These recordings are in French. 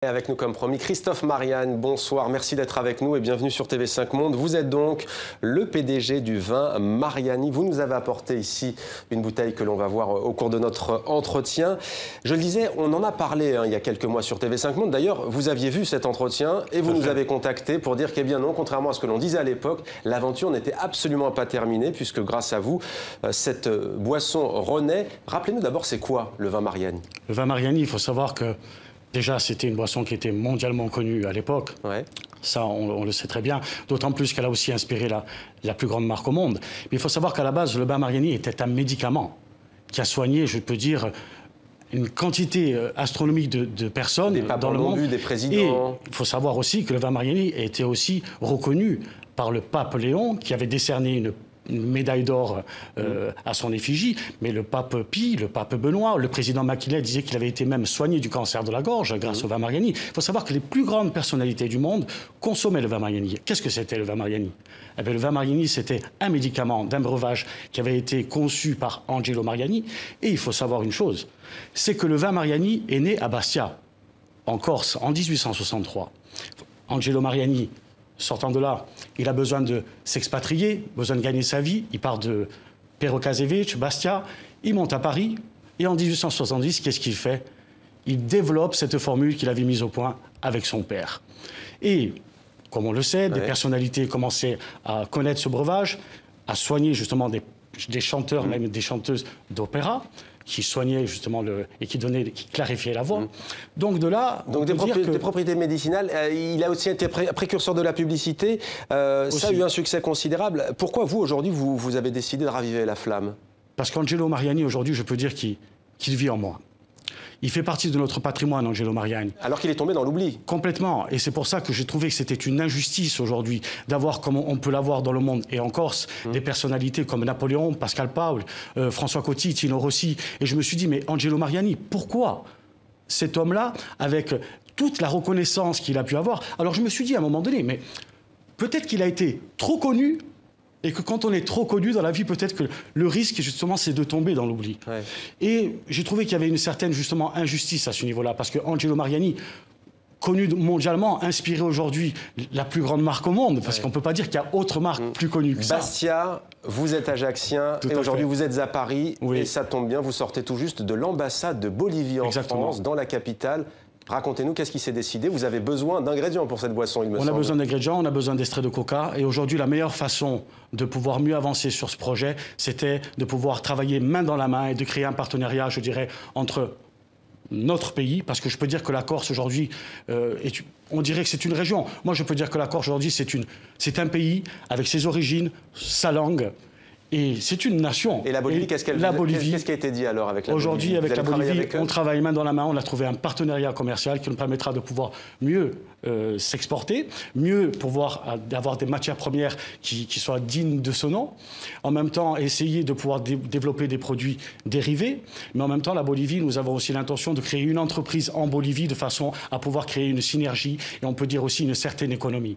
Avec nous comme promis, Christophe Mariani, bonsoir, merci d'être avec nous et bienvenue sur TV5 Monde. Vous êtes donc le PDG du vin Mariani. Vous nous avez apporté ici une bouteille que l'on va voir au cours de notre entretien. Je le disais, on en a parlé il y a quelques mois sur TV5 Monde. D'ailleurs, vous aviez vu cet entretien et vous nous avez contacté pour dire qu'eh bien non, contrairement à ce que l'on disait à l'époque, l'aventure n'était absolument pas terminée puisque grâce à vous, cette boisson renaît. Rappelez-nous d'abord, c'est quoi le vin Mariani? Le vin Mariani, il faut savoir que déjà, c'était une boisson qui était mondialement connue à l'époque. Ouais. Ça, on le sait très bien. D'autant plus qu'elle a aussi inspiré la plus grande marque au monde. Mais il faut savoir qu'à la base, le vin Mariani était un médicament qui a soigné, je peux dire, une quantité astronomique de personnes dans le monde. Des présidents. Et il faut savoir aussi que le vin Mariani était aussi reconnu par le pape Léon, qui avait décerné une médaille d'or à son effigie, mais le pape Pie, le pape Benoît, le président Maquilet disait qu'il avait été même soigné du cancer de la gorge grâce au vin Mariani. Il faut savoir que les plus grandes personnalités du monde consommaient le vin Mariani. Qu'est-ce que c'était le vin Mariani? Eh bien, le vin Mariani, c'était un médicament d'un breuvage qui avait été conçu par Angelo Mariani. Et il faut savoir une chose, c'est que le vin Mariani est né à Bastia, en Corse, en 1863. Angelo Mariani, sortant de là, il a besoin de s'expatrier, besoin de gagner sa vie. Il part de Perocasevich, Bastia, il monte à Paris. Et en 1870, qu'est-ce qu'il fait? Il développe cette formule qu'il avait mise au point avec son père. Et, comme on le sait, des personnalités commençaient à connaître ce breuvage, à soigner justement des chanteurs, même des chanteuses d'opéra, qui soignait justement et qui clarifiait la voix. Donc de là... Donc des propriétés médicinales. Il a aussi été précurseur de la publicité. Ça a eu un succès considérable. Pourquoi vous, aujourd'hui, vous avez décidé de raviver la flamme? Parce qu'Angelo Mariani, aujourd'hui, je peux dire qu'il vit en moi. Il fait partie de notre patrimoine, Angelo Mariani. Alors qu'il est tombé dans l'oubli. Complètement. Et c'est pour ça que j'ai trouvé que c'était une injustice aujourd'hui d'avoir, comme on peut l'avoir dans le monde et en Corse, des personnalités comme Napoléon, Pascal Paul, François Coty, Tino Rossi. Et je me suis dit, mais Angelo Mariani, pourquoi cet homme-là, avec toute la reconnaissance qu'il a pu avoir? Alors je me suis dit à un moment donné, mais peut-être qu'il a été trop connu. Et que quand on est trop connu dans la vie, peut-être que le risque, justement, c'est de tomber dans l'oubli. Ouais. Et j'ai trouvé qu'il y avait une certaine, justement, injustice à ce niveau-là. Parce que Angelo Mariani, connu mondialement, inspiré aujourd'hui la plus grande marque au monde, parce qu'on ne peut pas dire qu'il y a autre marque plus connue que ça. Bastia, vous êtes ajaxien, et aujourd'hui vous êtes à Paris, et ça tombe bien, vous sortez tout juste de l'ambassade de Bolivie en France, dans la capitale. Racontez-nous, qu'est-ce qui s'est décidé? Vous avez besoin d'ingrédients pour cette boisson, il me semble. On a besoin d'ingrédients, on a besoin d'extraits de coca. Et aujourd'hui, la meilleure façon de pouvoir mieux avancer sur ce projet, c'était de pouvoir travailler main dans la main et de créer un partenariat, je dirais, entre notre pays, parce que je peux dire que la Corse aujourd'hui, on dirait que c'est une région. Moi, je peux dire que la Corse aujourd'hui, c'est un pays avec ses origines, sa langue. Et c'est une nation. Et la Bolivie, qu'est-ce qui a été dit alors avec la Bolivie? Aujourd'hui, avec la Bolivie, on travaille main dans la main. On a trouvé un partenariat commercial qui nous permettra de pouvoir mieux s'exporter, mieux pouvoir avoir des matières premières qui soient dignes de ce nom. En même temps, essayer de pouvoir développer des produits dérivés. Mais en même temps, la Bolivie, nous avons aussi l'intention de créer une entreprise en Bolivie de façon à pouvoir créer une synergie et on peut dire aussi une certaine économie.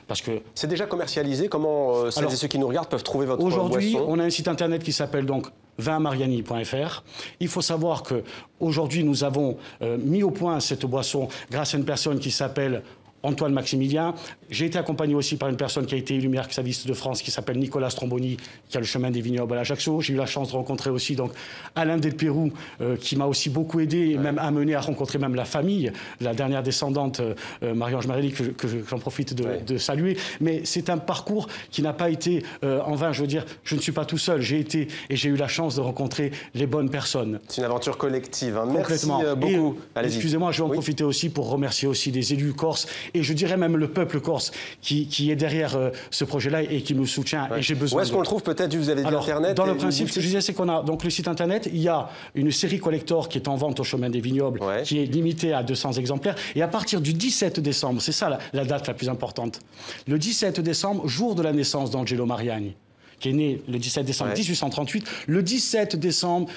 Parce que c'est déjà commercialisé. Comment celles et ceux qui nous regardent peuvent trouver votre boisson? Aujourd'hui, on a un site internet qui s'appelle donc vinmariani.fr. Il faut savoir qu'aujourd'hui, nous avons mis au point cette boisson grâce à une personne qui s'appelle Antoine Maximilien. J'ai été accompagné aussi par une personne qui a été élue meilleur caviste de France, qui s'appelle Nicolas Stromboni, qui a le chemin des vignobles à Ajaccio. J'ai eu la chance de rencontrer aussi donc Alain Del Pérou, qui m'a aussi beaucoup aidé, et même amené à rencontrer même la famille, la dernière descendante, Marie-Ange Marély, que j'en profite de saluer. Mais c'est un parcours qui n'a pas été en vain. Je veux dire, je ne suis pas tout seul. J'ai été et j'ai eu la chance de rencontrer les bonnes personnes. C'est une aventure collective. Hein. Complètement. Merci beaucoup. Excusez-moi, je vais en profiter aussi pour remercier aussi les élus corses et je dirais même le peuple corse qui est derrière ce projet-là et qui nous soutient. Et j'ai besoin. Où est-ce qu'on le trouve peut-être? Vous avez dit Internet. Dans le principe, ce que je disais, c'est qu'on a donc le site Internet. Il y a une série collector qui est en vente au chemin des vignobles, qui est limitée à 200 exemplaires. Et à partir du 17 décembre, c'est ça la date la plus importante. Le 17 décembre, jour de la naissance d'Angelo Mariani, qui est né le 17 décembre 1838. Le 17 décembre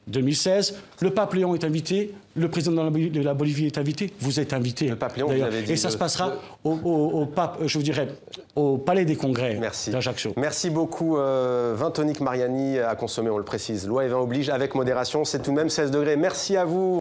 2016, le pape Léon est invité, le président de la Bolivie est invité, vous êtes invité. Le pape Léon, vous avez dit. Et ça se passera au Palais des Congrès d'Ajaccio. Merci beaucoup. Vin tonique Mariani à consommer, on le précise. Loi et vin oblige, avec modération, c'est tout de même 16 degrés. Merci à vous.